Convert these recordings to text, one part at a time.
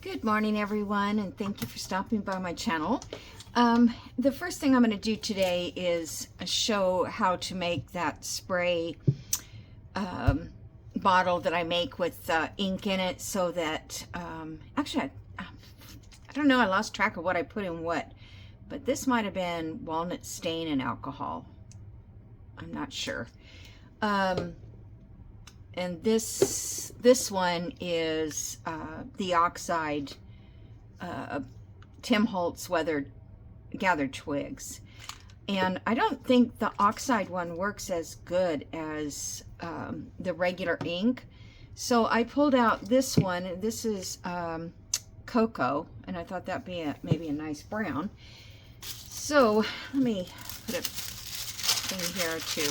Good morning, everyone, and thank you for stopping by my channel. The first thing I'm going to do today is show how to make that spray bottle that I make with ink in it, so that actually I don't know, I lost track of what I put in what, but this might have been walnut stain and alcohol. I'm not sure. And this one is the oxide Tim Holtz gathered twigs, and I don't think the oxide one works as good as the regular ink, so I pulled out this one, and this is cocoa, and I thought that'd be maybe a nice brown. So let me put a thing here to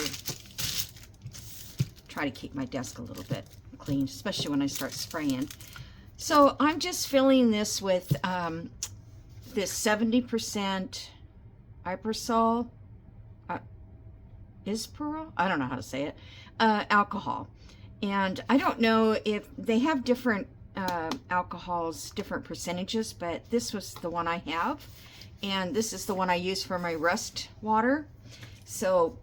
try to keep my desk a little bit clean, especially when I start spraying. So I'm just filling this with this 70% Ipersol, Isperol, I don't know how to say it, alcohol. And I don't know if they have different alcohols, different percentages, but this was the one I have. And this is the one I use for my rust water. So,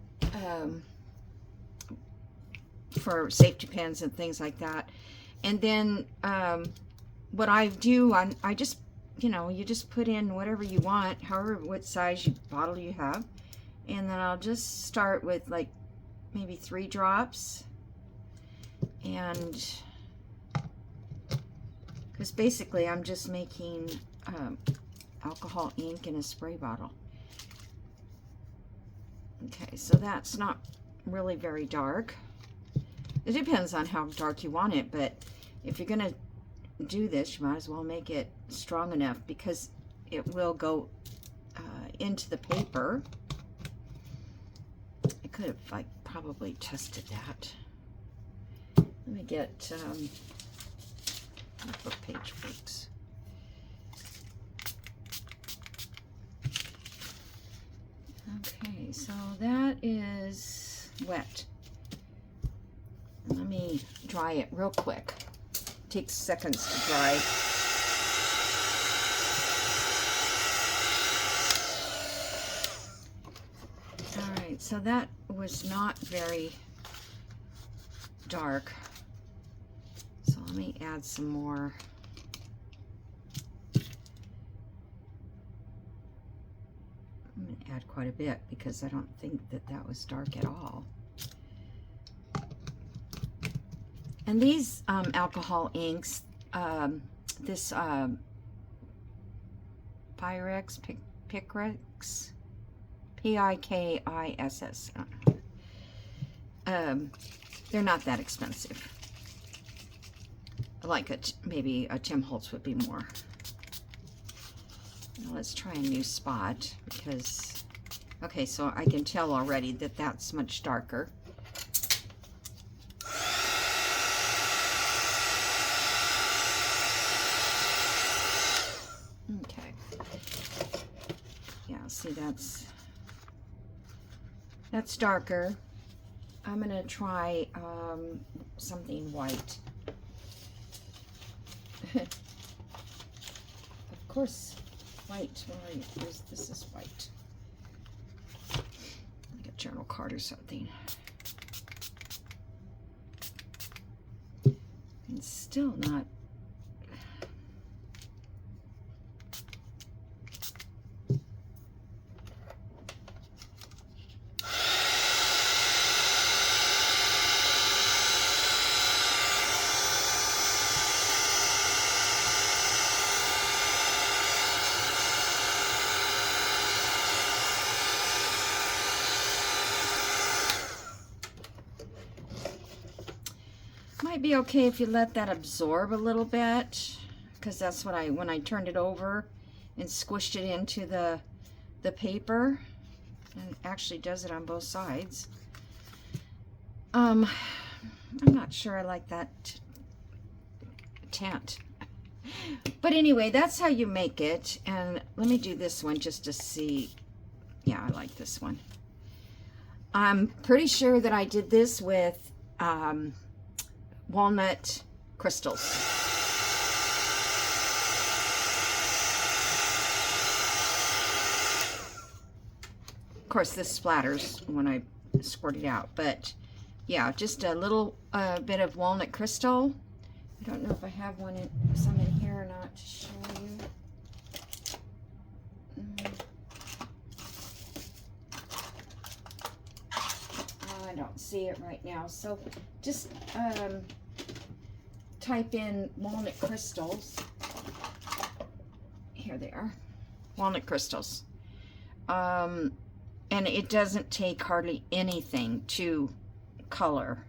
for safety pins and things like that. And then what I do, I just, you just put in whatever you want, what size bottle you have. And then I'll just start with like maybe 3 drops. And because basically I'm just making alcohol ink in a spray bottle. Okay, so that's not really very dark. It depends on how dark you want it, but if you're gonna do this, you might as well make it strong enough, because it will go into the paper. I could have probably tested that. Let me get what book page works. Okay, so that is wet. Let me dry it real quick. It takes seconds to dry. All right, so that was not very dark. So let me add some more. I'm going to add quite a bit because I don't think that was dark at all. And these alcohol inks, this Pyrex, Picriss, P-I-K-I-S-S, they're not that expensive. Like maybe a Tim Holtz would be more. Now let's try a new spot, because, okay, so I can tell already that that's much darker. Okay. Yeah, see, that's darker. I'm gonna try something white. Of course, white. This is white. Like a journal card or something. And still not. Might be okay if you let that absorb a little bit, because that's what when I turned it over and squished it into the paper, and it actually does it on both sides. I'm not sure I like that tint. But anyway, that's how you make it. And let me do this one just to see. Yeah, I like this one. I'm pretty sure that I did this with walnut crystals. course, this splatters when I squirt it out, but yeah, just a little bit of walnut crystal. I don't know if I have some in here or not to show you. I don't see it right now, so just type in walnut crystals. Here they are, walnut crystals. And it doesn't take hardly anything to color.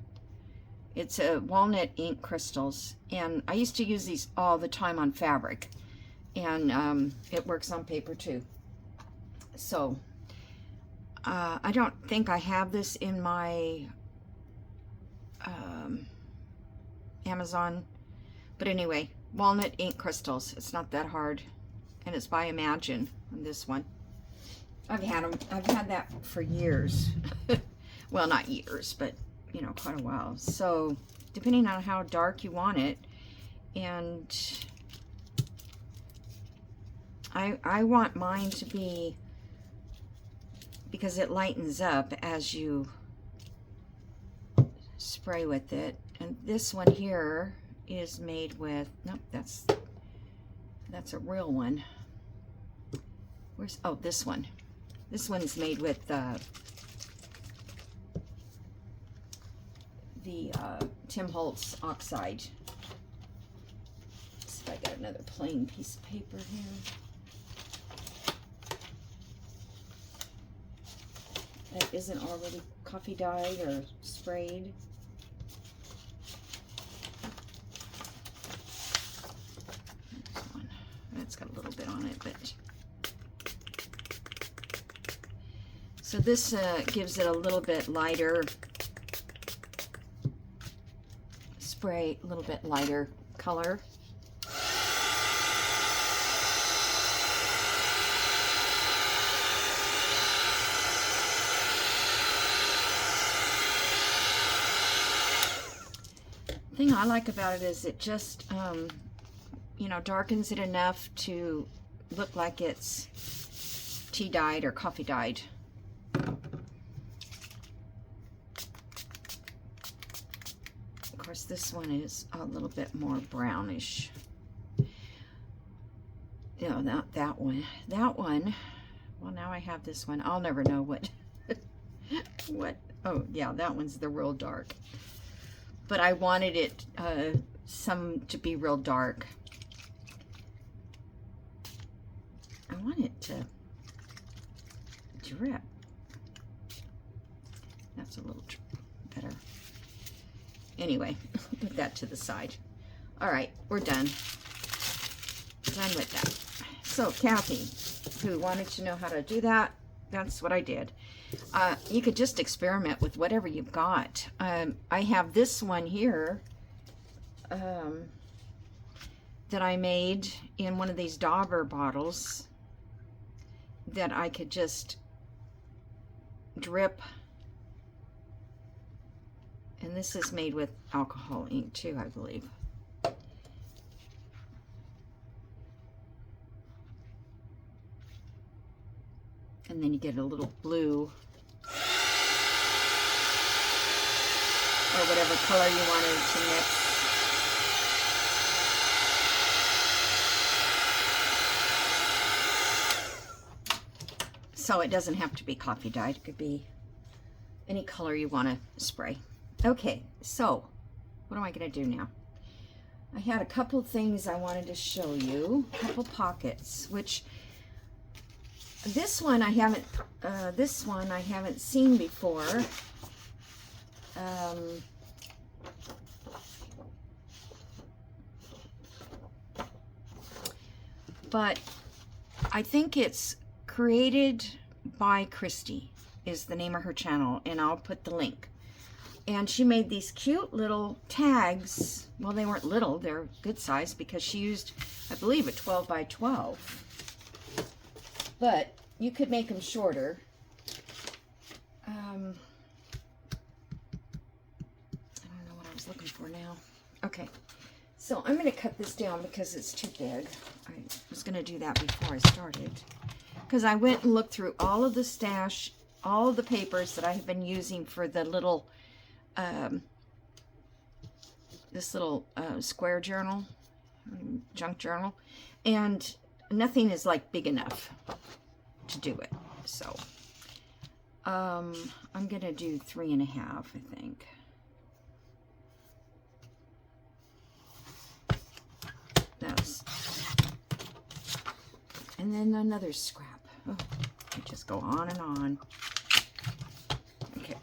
It's a walnut ink crystals, and I used to use these all the time on fabric, and it works on paper too. So I don't think I have this in my Amazon, but anyway, walnut ink crystals. It's not that hard, and it's by Imagine on this one. I've had that for years. Well, not years, but you know, quite a while. So depending on how dark you want it, and I want mine to be, because it lightens up as you spray with it. And this one here is made with, nope, that's a real one. Where's, oh, this one. This one's made with the Tim Holtz oxide. Let's see if I got another plain piece of paper here. That isn't already coffee dyed or sprayed. This one. It's got a little bit on it, but so this gives it a little bit lighter spray, a little bit lighter color. The thing I like about it is it just, you know, darkens it enough to look like it's tea dyed or coffee dyed. Of course, this one is a little bit more brownish. You know, not that one. That one, well, now I have this one. I'll never know what, oh, yeah, that one's the real dark. But I wanted it, some to be real dark. I want it to drip. That's a little better. Anyway, put that to the side. All right, we're done. Done with that. So Kathy, who wanted to know how to do that, that's what I did. You could just experiment with whatever you've got. I have this one here that I made in one of these Dauber bottles that I could just drip. And this is made with alcohol ink too, I believe. And then you get a little blue or whatever color you wanted to mix. So it doesn't have to be coffee dyed. It could be any color you want to spray. Okay, so what am I going to do now? I had a couple things I wanted to show you. A couple pockets, which this one I haven't seen before. But I think it's Created by Christy is the name of her channel, and I'll put the link. And she made these cute little tags. Well, they weren't little, they're good size because she used, I believe, a 12 by 12. But you could make them shorter. I don't know what I was looking for now. Okay, so I'm going to cut this down because it's too big. I was going to do that before I started, because I went and looked through all of the stash, all the papers that I have been using for the little, this little square journal, junk journal, and nothing is like big enough to do it. So I'm gonna do 3.5, I think. That's, and then another scrap. Oh, I just go on and on. Okay.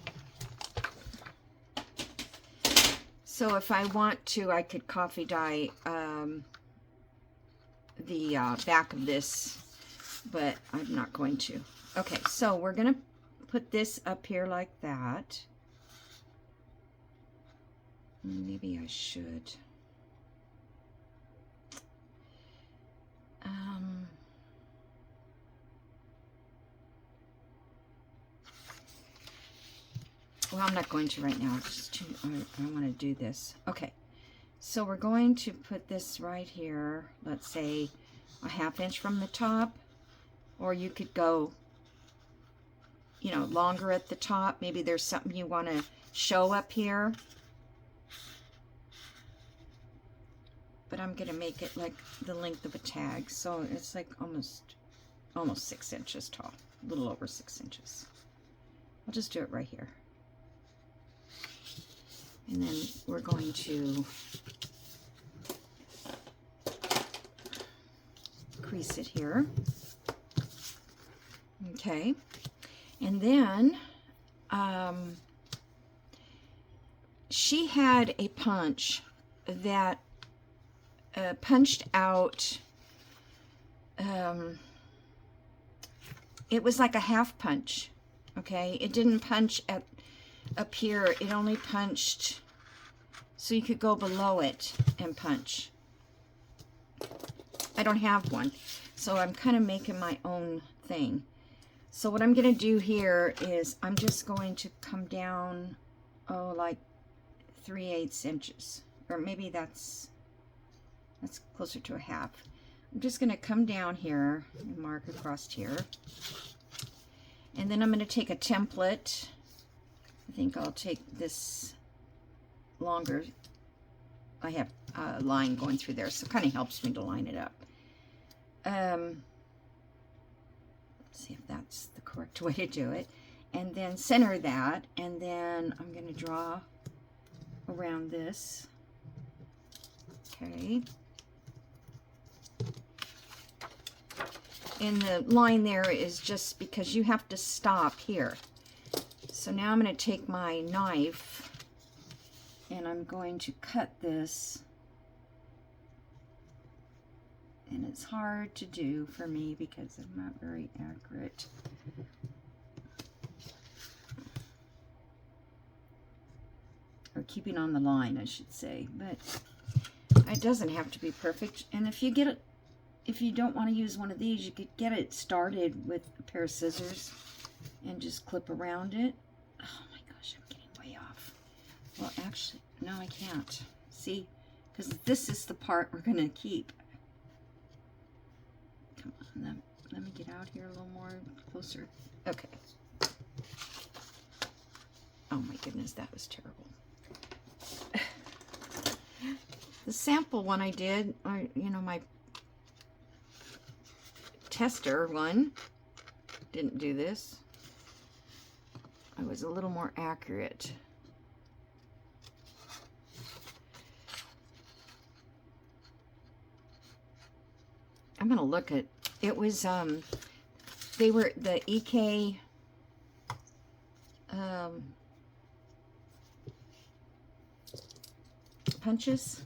So if I want to, I could coffee dye the back of this, but I'm not going to. Okay, so we're gonna put this up here like that. Maybe I should. Well, I'm not going to right now. It's too, I want to do this. Okay, so we're going to put this right here. Let's say a 1/2 inch from the top, or you could go, you know, longer at the top. Maybe there's something you want to show up here. But I'm going to make it like the length of a tag. So it's like almost 6 inches tall, a little over 6 inches. I'll just do it right here. And then we're going to crease it here. Okay. And then she had a punch that punched out, it was like a half punch. Okay, it didn't punch at up here, it only punched so you could go below it and punch. I don't have one, so I'm kind of making my own thing. So what I'm going to do here is I'm just going to come down, oh, like 3/8 inches, or maybe that's closer to a 1/2. I'm just going to come down here and mark across here, and then I'm going to take a template. I think I'll take this longer. I have a line going through there, so it kind of helps me to line it up. Let's see if that's the correct way to do it. And then center that, and then I'm going to draw around this. Okay. And the line there is just because you have to stop here. So now I'm going to take my knife and I'm going to cut this. And it's hard to do for me because I'm not very accurate. Or keeping on the line, I should say. But it doesn't have to be perfect. And if you get it, if you don't want to use one of these, you could get it started with a pair of scissors and just clip around it. Oh my gosh, I'm getting way off. Well, actually, no, I can't. See? Because this is the part we're going to keep. Come on, let me get out here a little more closer. Okay. Oh my goodness, that was terrible. The sample one I did, or you know, my tester one didn't do this. I was a little more accurate. I'm gonna look at it. Was they were the EK punches.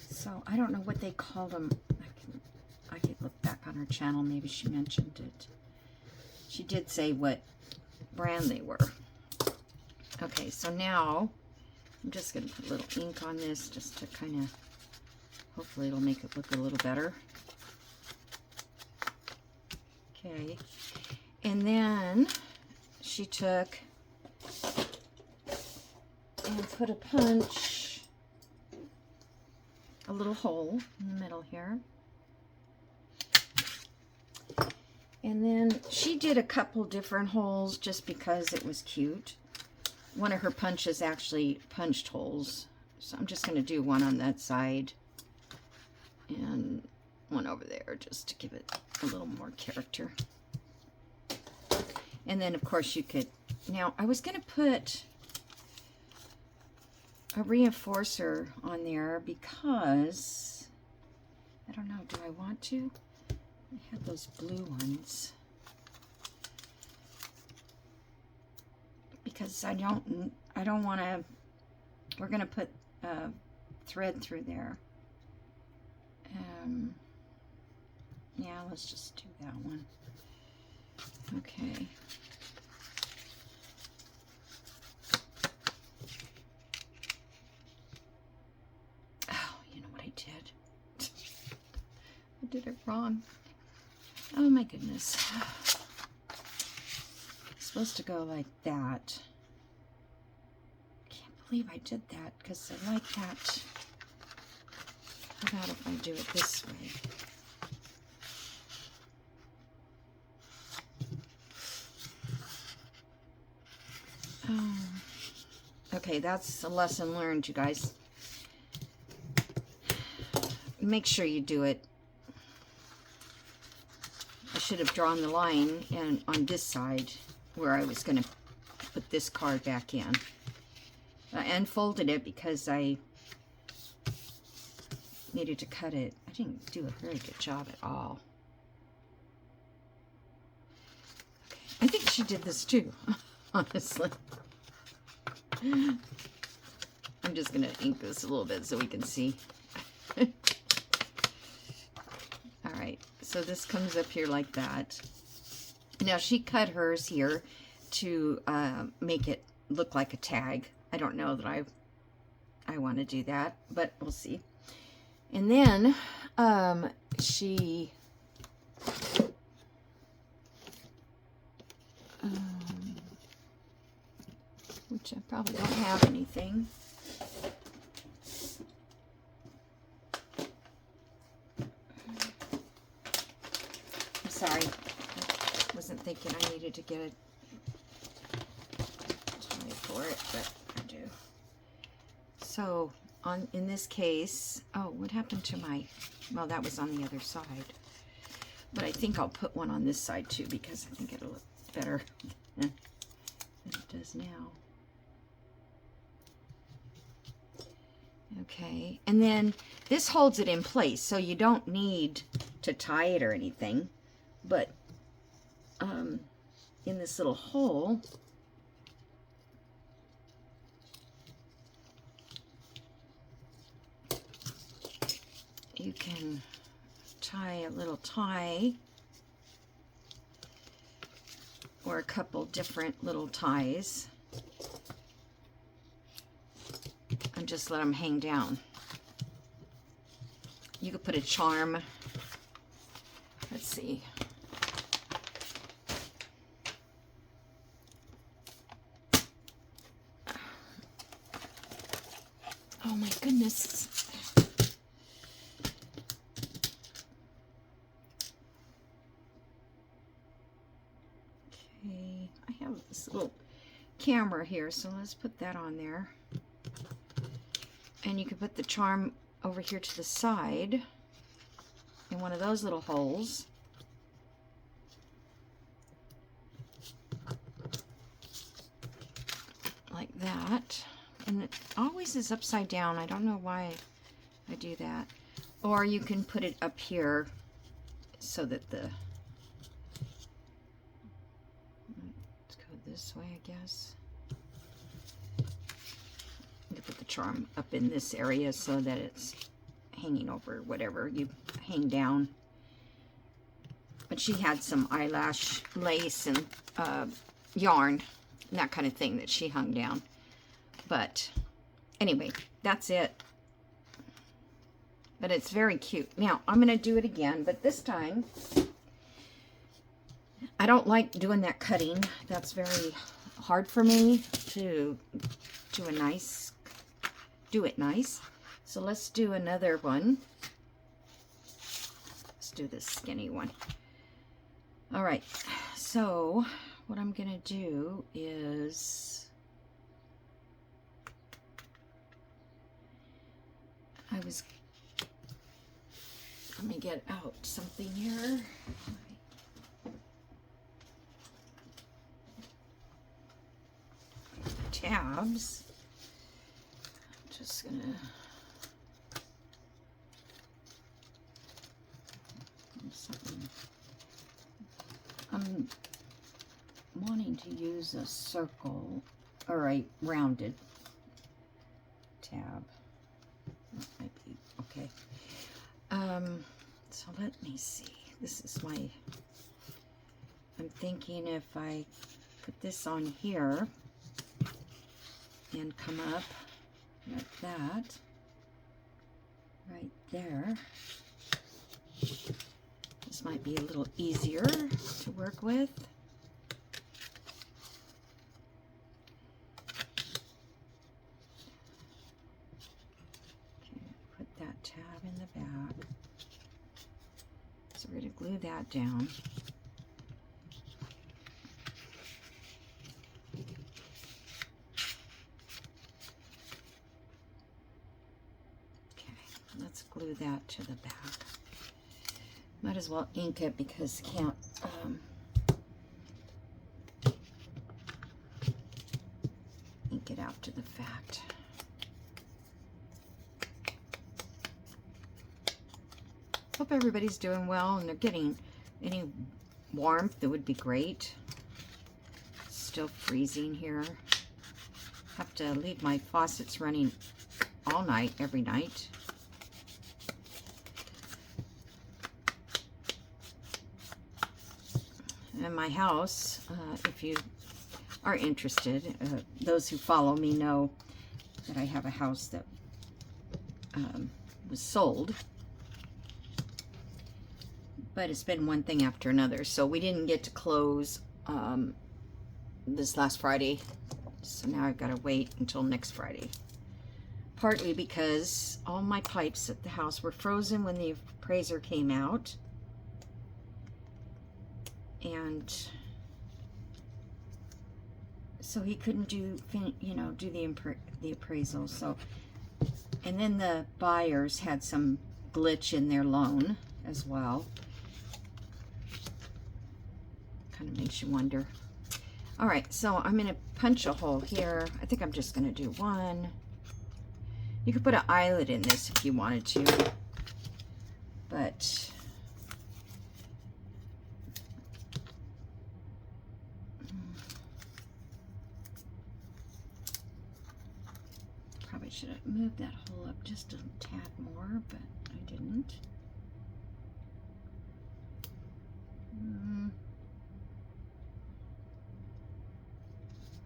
So I don't know what they called them. I could look back on her channel. Maybe she mentioned it. She did say what brand they were. Okay, so now I'm just going to put a little ink on this just to kind of, hopefully it'll make it look a little better. Okay, and then she took and put a punch a little hole in the middle here. And then she did a couple different holes just because it was cute. One of her punches actually punched holes. So I'm just going to do one on that side and one over there just to give it a little more character. And then of course you could, now I was going to put a reinforcer on there because, I don't know, do I want to? I had those blue ones. Because I don't want to, we're going to put thread through there. Yeah, let's just do that one. Okay. Oh, you know what I did? I did it wrong. Oh my goodness. It's supposed to go like that. Can't believe I did that because I like that. How about if I do it this way? Okay, that's a lesson learned, you guys. Make sure you do it. I should have drawn the line and on this side where I was going to put this card back in. I unfolded it because I needed to cut it. I didn't do a very good job at all. Okay. I think she did this too, honestly. I'm just going to ink this a little bit so we can see. Alright, so this comes up here like that. Now she cut hers here to make it look like a tag. I don't know that I want to do that, but we'll see. And then she which I probably don't have anything. I'm sorry. I wasn't thinking I needed to get a toy for it, but I do. So in this case, oh, what happened to my, well, that was on the other side. But I think I'll put one on this side too because I think it'll look better than it does now. Okay, and then this holds it in place, so you don't need to tie it or anything. But in this little hole, you can tie a little tie or a couple different little ties and just let them hang down. You could put a charm. Let's see. Oh my goodness. Okay, I have this little camera here, so let's put that on there. And you can put the charm over here to the side in one of those little holes. Like that. And it always is upside down. I don't know why I do that. Or you can put it up here so that the, let's go this way, I guess. You can put the charm up in this area so that it's hanging over whatever you hang down. But she had some eyelash lace and yarn and that kind of thing that she hung down. But anyway, that's it. But it's very cute. Now, I'm going to do it again, but this time, I don't like doing that cutting. That's very hard for me to do it nice. So let's do another one. Let's do this skinny one. All right, so what I'm gonna do is let me get out something here. Tabs. I'm just gonna I'm wanting to use a circle or a rounded tab. That might be okay. So let me see. This is my, I'm thinking if I put this on here and come up like that, right there. This might be a little easier to work with. Okay, put that tab in the back. So we're going to glue that down. Okay, let's glue that to the back. Might as well ink it because I can't ink it out to the fact. Hope everybody's doing well and they're getting any warmth. That would be great. It's still freezing here. Have to leave my faucets running all night, every night. In my house, if you are interested, those who follow me know that I have a house that was sold, but it's been one thing after another, so we didn't get to close this last Friday, so now I've got to wait until next Friday, partly because all my pipes at the house were frozen when the appraiser came out. And so he couldn't do the appraisal. So, and then the buyers had some glitch in their loan as well. Kind of makes you wonder. All right, so I'm going to punch a hole here. I think I'm just going to do one. You could put an eyelet in this if you wanted to, but should have moved that hole up just a tad more, but I didn't.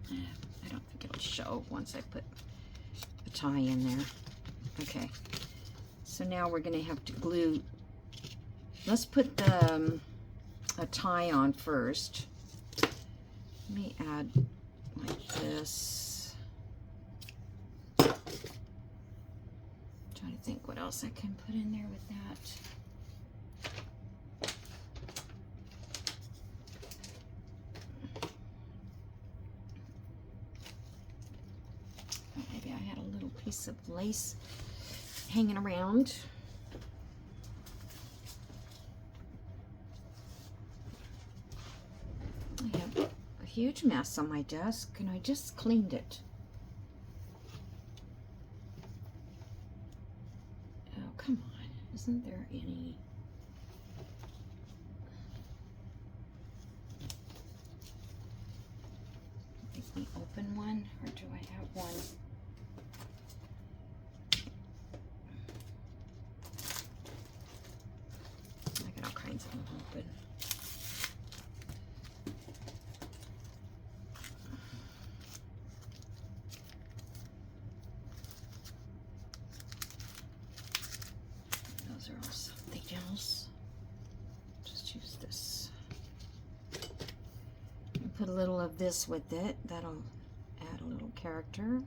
I don't think it'll show once I put the tie in there. Okay, so now we're going to have to glue. Let's put the a tie on first. Let me add like this. Trying to think what else I can put in there with that. Oh, maybe I had a little piece of lace hanging around. I have a huge mess on my desk and I just cleaned it. Come on, isn't there any? Make me open one, or do I have one? I got all kinds of them open. Those are all something else. Just use this. And put a little of this with it. That'll add a little character.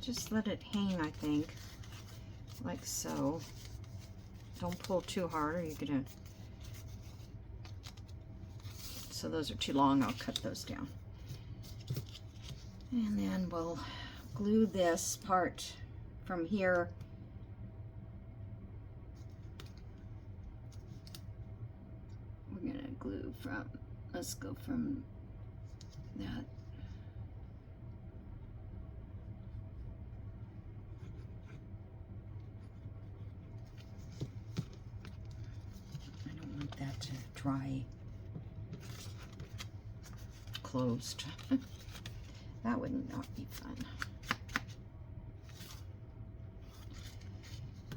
just let it hang, I think, like so. Don't pull too hard or you're gonna, so those are too long, I'll cut those down. And then we'll glue this part from here we're gonna glue from, let's go from that. I don't want that to dry closed. That would not be fun.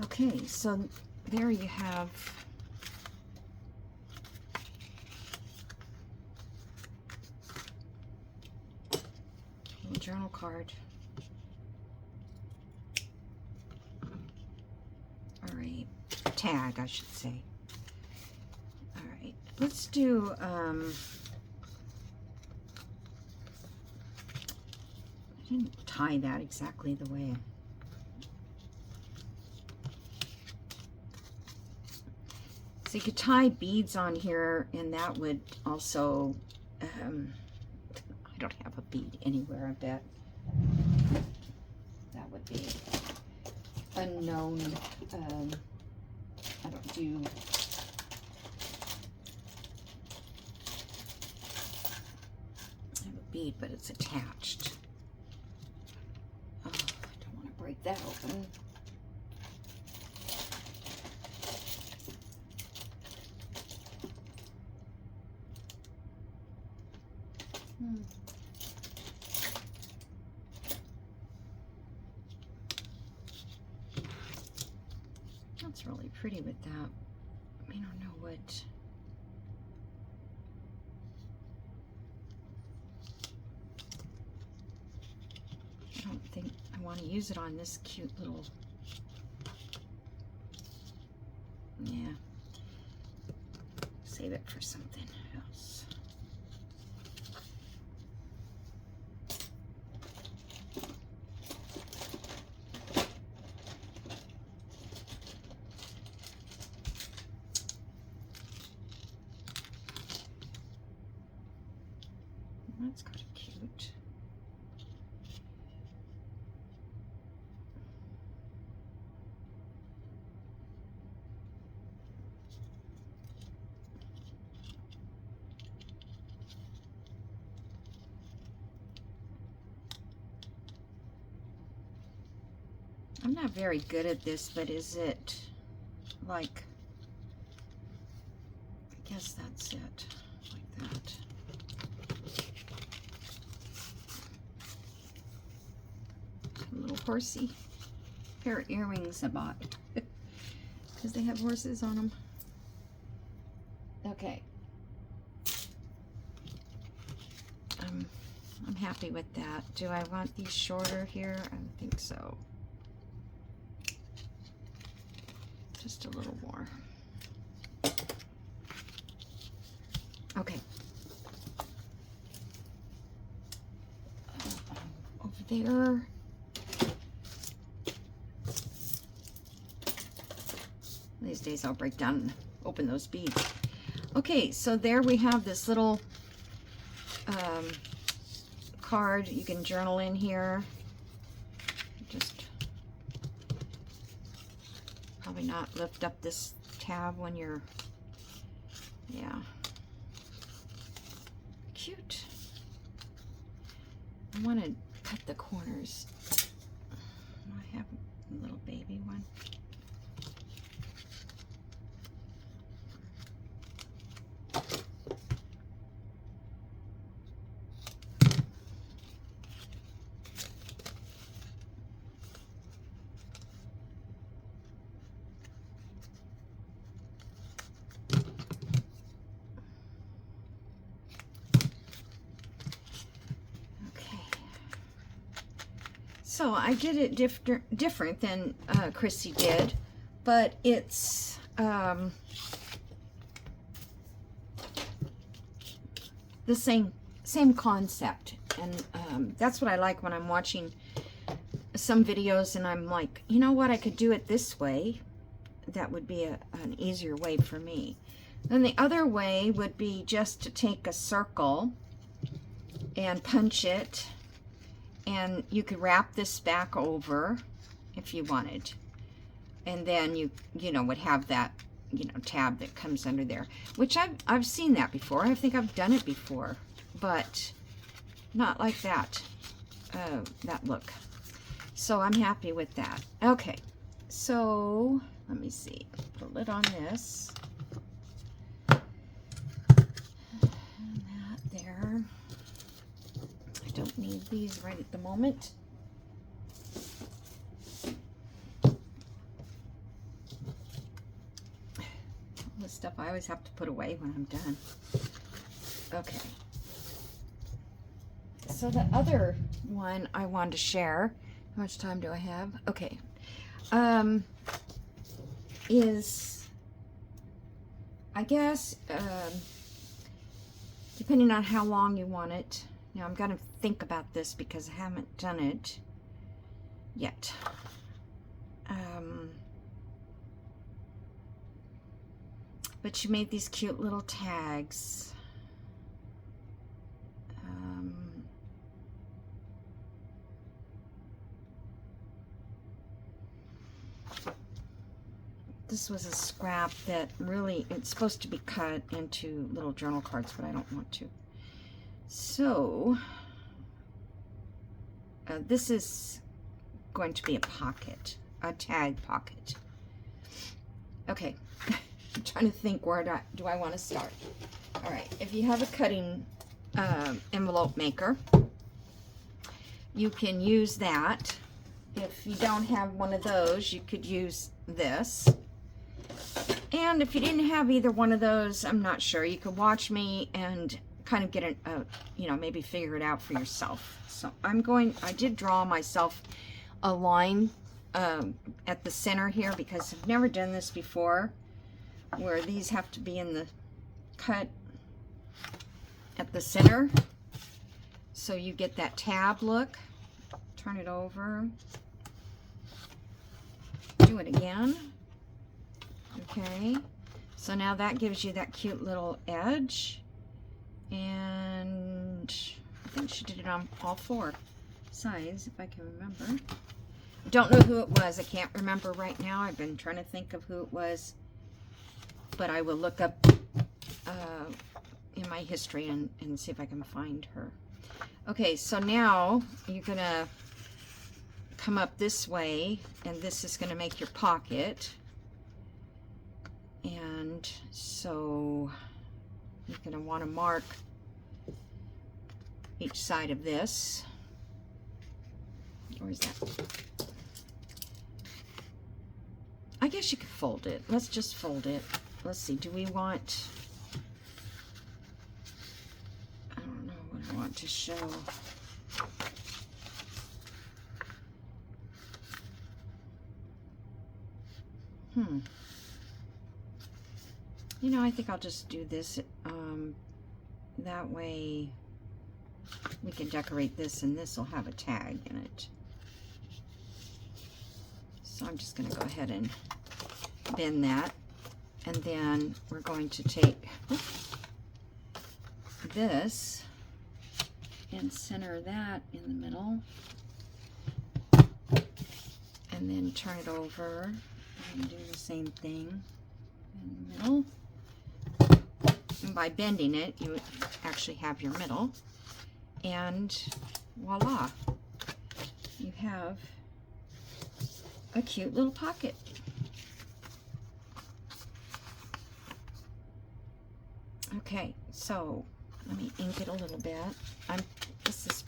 Okay, so there you have a little journal card. Or a tag, I should say. All right, let's do I didn't tie that exactly the way. So you could tie beads on here, and that would also, I don't have a bead anywhere, I bet. That would be unknown. I don't do, I have a bead, but it's attached. Oh, I don't want to break that open. That's really pretty with that. I don't know what. I don't think I want to use it on this cute little. Yeah. Save it for something else. That's kind of cute. I'm not very good at this, but is it like, I guess that's it, like that. A little horsey. Pair of earrings I bought because they have horses on them. Okay. I'm happy with that. Do I want these shorter here? I don't think so. Just a little more. Okay. Over there. These days I'll break down and open those beads. Okay, so there we have this little card you can journal in here. Just probably not lift up this tab when you're, yeah. Cute. I want to cut the corners. I have a little baby one. So I did it different than Chrissy did, but it's the same concept, and that's what I like when I'm watching some videos and I'm like, you know what, I could do it this way. That would be an easier way for me. Then the other way would be just to take a circle and punch it, and you could wrap this back over if you wanted, and then you know would have that, you know, tab that comes under there, which I've seen that before. I think I've done it before, but not like that that look. So I'm happy with that. Okay, so let me see, put a lid on this. And that there. I don't need these right at the moment. All this stuff I always have to put away when I'm done. Okay. So the other one I wanted to share, how much time do I have? Okay. Is, I guess, depending on how long you want it. Now I'm going to think about this because I haven't done it yet. But you made these cute little tags. This was a scrap that really, it's supposed to be cut into little journal cards, but I don't want to. So, this is going to be a pocket, a tag pocket. Okay, I'm trying to think, where do I want to start? All right, if you have a cutting envelope maker, you can use that. If you don't have one of those, you could use this. And if you didn't have either one of those, I'm not sure, you could watch me and kind of get you know, maybe figure it out for yourself. So I did draw myself a line at the center here because I've never done this before, where these have to be in the cut at the center. So you get that tab look. Turn it over. Do it again. Okay, so now that gives you that cute little edge, and I think she did it on all 4 sides, if I can remember. Don't know who it was. I can't remember right now. I've been trying to think of who it was, but I will look up in my history and see if I can find her. Okay, so now you're gonna come up this way, and this is gonna make your pocket. And so you're going to want to mark each side of this. Or is that? I guess you could fold it. Let's just fold it. Let's see. Do we want? I don't know what I want to show. You know, I think I'll just do this. That way we can decorate this, and this will have a tag in it. So I'm just going to go ahead and bend that. And then we're going to take this and center that in the middle. And then turn it over and do the same thing in the middle. And by bending it, you actually have your middle, and voila, you have a cute little pocket. Okay, so let me ink it a little bit. This is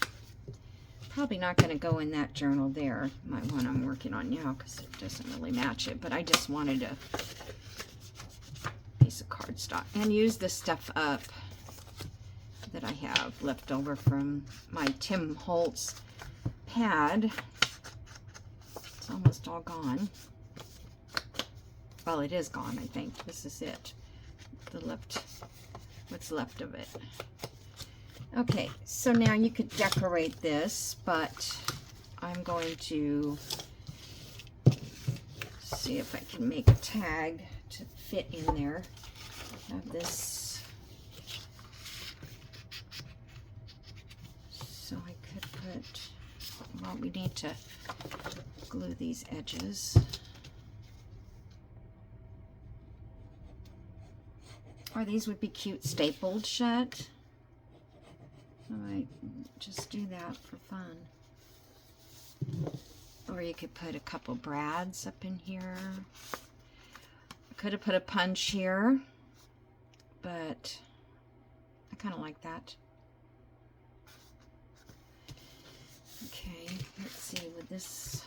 probably not going to go in that journal there, my one I'm working on now, because it doesn't really match it, but I just wanted to piece of cardstock and use the stuff up that I have left over from my Tim Holtz pad. It's almost all gone. Well, it is gone, I think. This is it. What's left of it. Okay, so now you could decorate this, but I'm going to see if I can make a tag to fit in there. I have this, so I could put, well, we need to glue these edges. Or these would be cute stapled shut. I might just do that for fun. Or you could put a couple brads up in here. I could have put a punch here, but I kind of like that. Okay, let's see with this.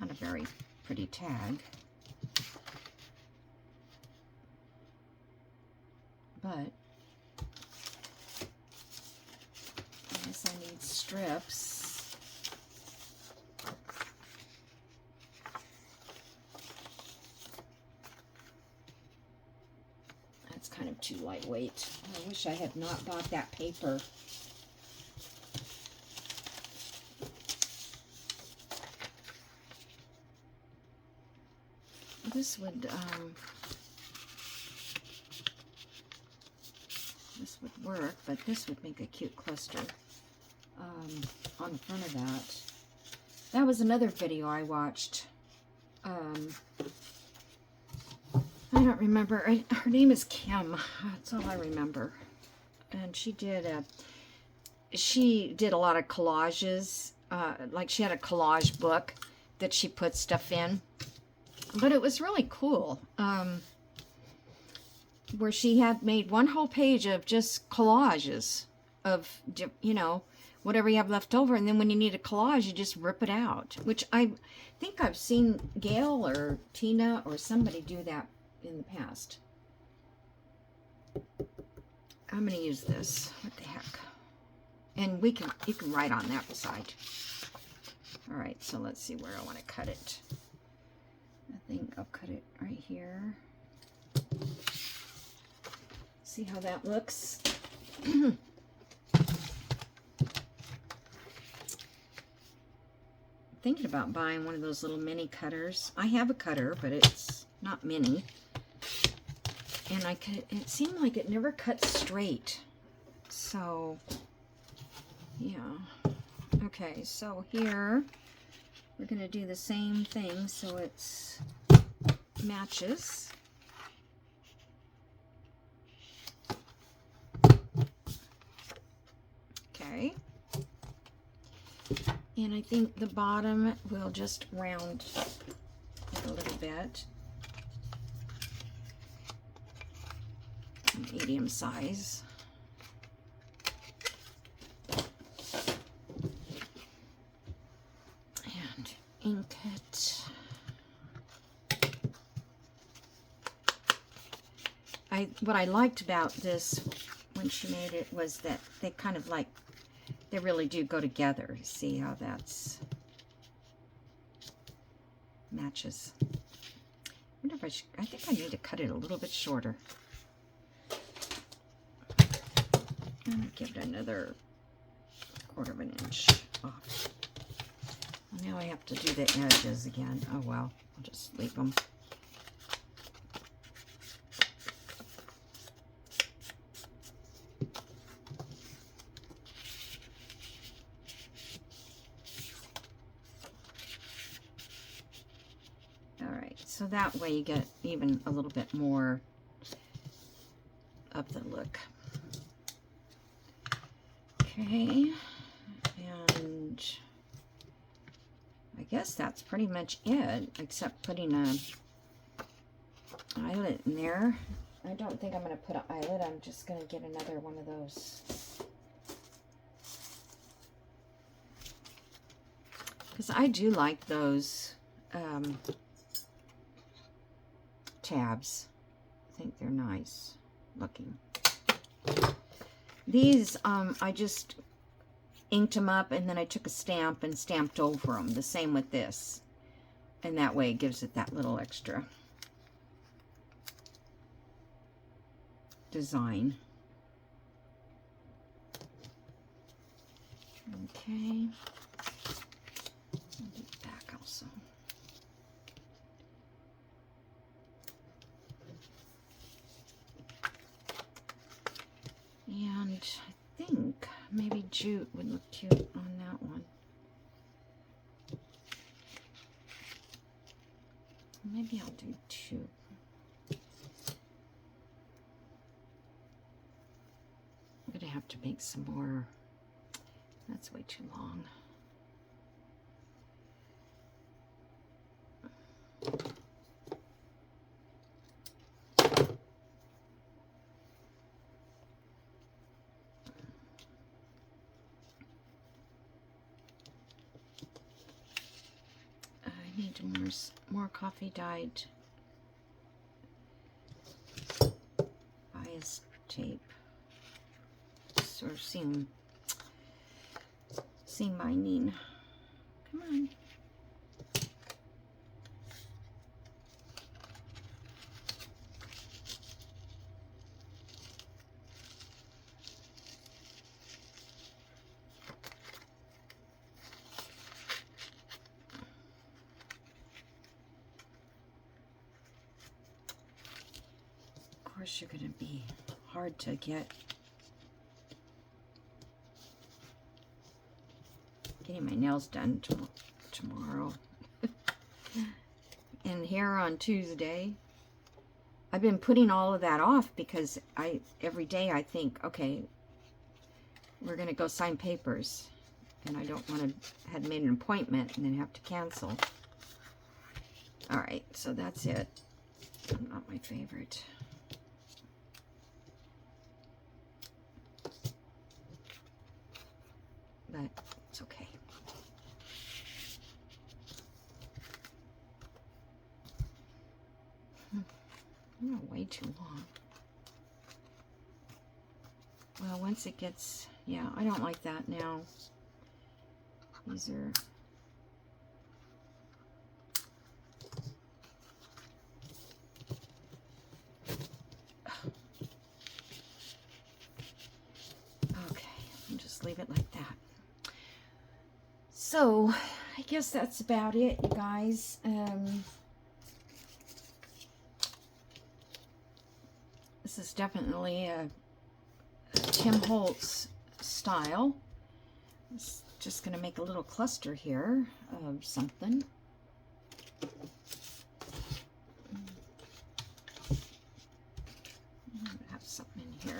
Not a very pretty tag, but I guess I need strips. That's kind of too lightweight. I wish I had not bought that paper. This would work, but this would make a cute cluster on the front of that. That was another video I watched. I don't remember. Her name is Kim. That's all I remember. And she did a lot of collages. Like she had a collage book that she put stuff in. But it was really cool, where she had made one whole page of just collages of, you know, whatever you have left over. And then when you need a collage, you just rip it out, which I think I've seen Gail or Tina or somebody do that in the past. I'm going to use this. What the heck? And you can write on that side. All right, so let's see where I want to cut it. I think I'll cut it right here. See how that looks? Thinking about buying one of those little mini cutters. I have a cutter, but it's not mini. And it seemed like it never cuts straight. So, yeah. Okay, so here we're going to do the same thing so it's matches. Okay. And I think the bottom will just round it a little bit. Medium size. And ink it. What I liked about this when she made it was that they kind of like, they really do go together. See how that's matches. I wonder if I think I need to cut it a little bit shorter. I'm gonna give it another 1/4 of an inch off. Now I have to do the edges again. Oh well, I'll just leave them. So that way you get even a little bit more of the look. Okay, and I guess that's pretty much it, except putting a eyelet in there. I don't think I'm going to put an eyelet. I'm just going to get another one of those. Because I do like those tabs. I think they're nice looking. These, I just inked them up and then I took a stamp and stamped over them. The same with this. And that way it gives it that little extra design. Okay. I'll do the back also. And I think maybe jute would look cute on that one. Maybe I'll do two. I'm gonna have to make some more. That's way too long. I need more coffee dyed bias tape. Or seam binding. Come on. Of course, you're going to be hard to get. Getting my nails done tomorrow. And here on Tuesday, I've been putting all of that off because every day I think, okay, we're going to go sign papers. And I don't want to have made an appointment and then have to cancel. All right, so that's it. Not my favorite. But it's okay. Oh, way too long. Well, once it gets, yeah, I don't like that now. These are, okay, I'll just leave it like that. So, I guess that's about it, you guys. This is definitely a Tim Holtz style. It's just going to make a little cluster here of something. I have something in here.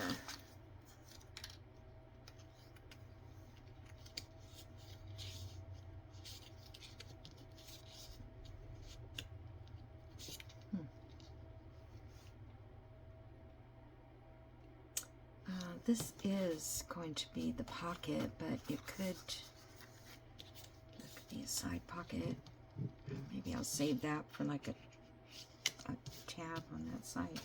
This is going to be the pocket, but it could be a side pocket. Maybe I'll save that for like a tab on that side.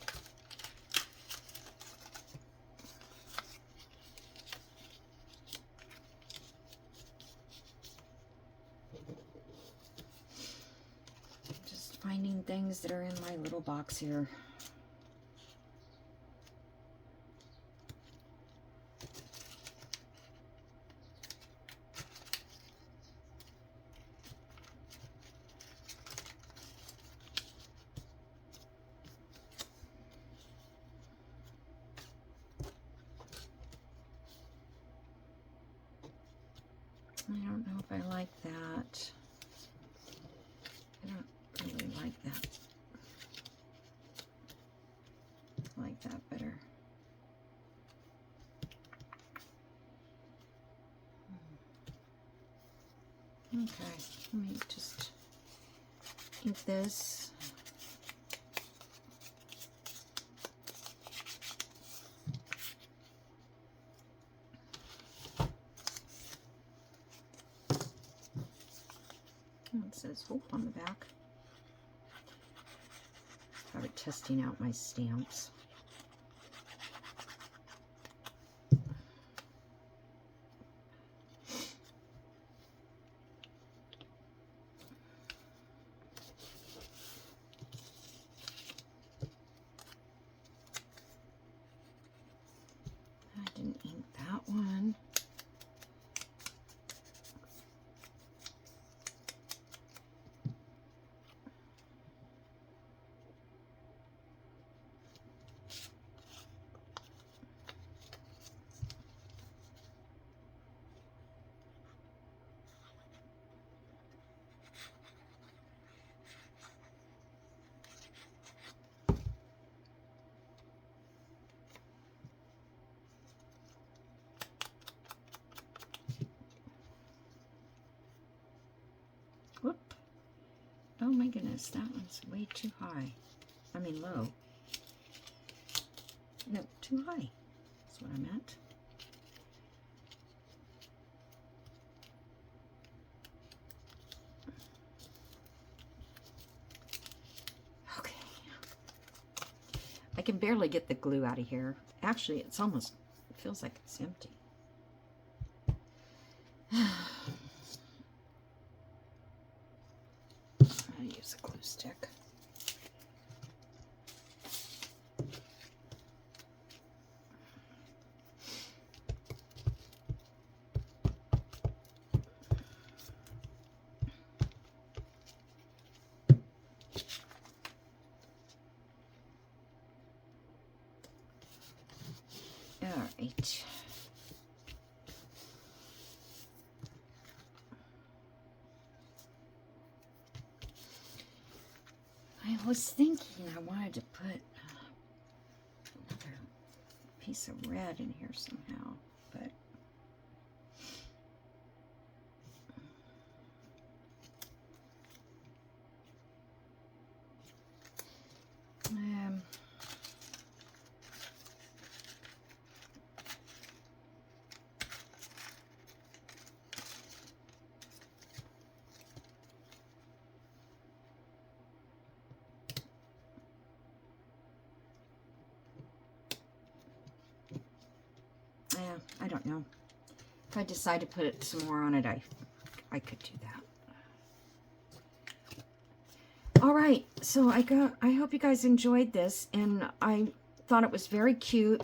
Just finding things that are in my little box here. I don't know if I like that. I don't really like that. I like that better. Okay, let me just ink this. It says hope on the back. Started testing out my stamps. I didn't ink that one. Oh my goodness, that one's way too high. I mean low. No, too high. That's what I meant. Okay. I can barely get the glue out of here. Actually, it's almost, it feels like it's empty. I'll use a glue stick. All right. I was thinking I wanted to put another piece of red in here somehow, but I don't know. If I decide to put some more on it, I could do that. All right, so I hope you guys enjoyed this, and I thought it was very cute.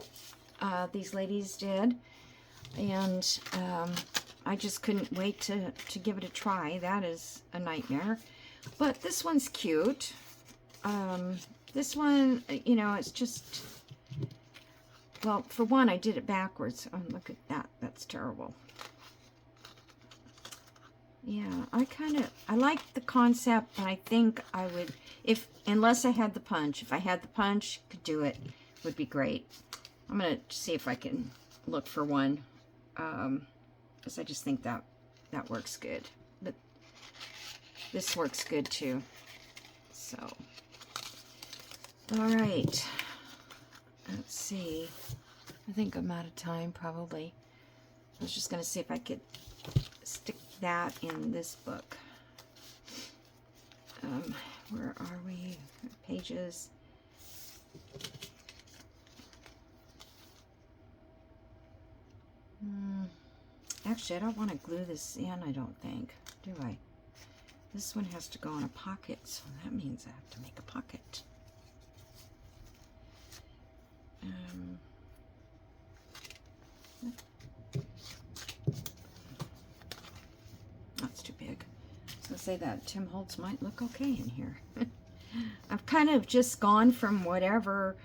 These ladies did, and I just couldn't wait to give it a try. That is a nightmare, but this one's cute. This one, you know, it's just, well, for one, I did it backwards. Oh, look at that. That's terrible. Yeah, I like the concept, but I think I would, unless I had the punch. If I had the punch, could do it. Would be great. I'm going to see if I can look for one, because I just think that works good. But this works good too. So, all right. Let's see. I think I'm out of time, probably. I was just going to see if I could stick that in this book. Where are we? Pages. Actually, I don't want to glue this in, I don't think. Do I? This one has to go in a pocket, so that means I have to make a pocket. That's too big. I was going to say that Tim Holtz might look okay in here. I've kind of just gone from whatever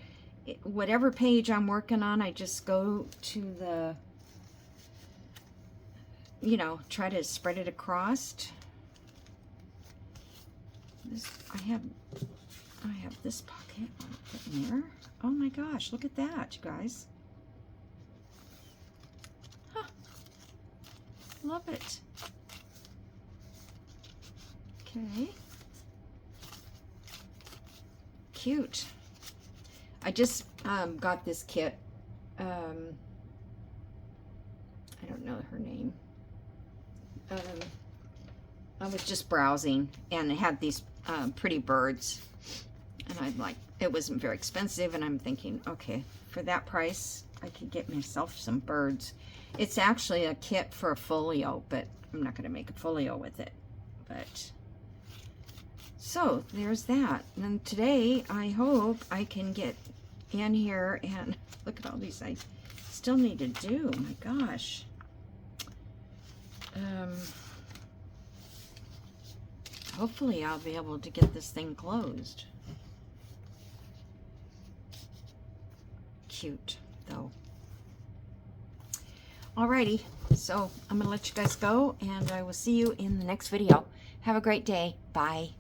page I'm working on, I just go to the, you know, try to spread it across. I have this pocket I'll put in there. Oh my gosh, look at that, you guys. Huh. Love it. Okay. Cute. I just got this kit. I don't know her name. I was just browsing and it had these pretty birds, and I'm like, it wasn't very expensive, and I'm thinking, okay, for that price I could get myself some birds. It's actually a kit for a folio, but I'm not going to make a folio with it. But so there's that. And today I hope I can get in here and look at all these I still need to do. My gosh. Hopefully I'll be able to get this thing closed. Cute, though. Alrighty, so I'm going to let you guys go, and I will see you in the next video. Have a great day. Bye.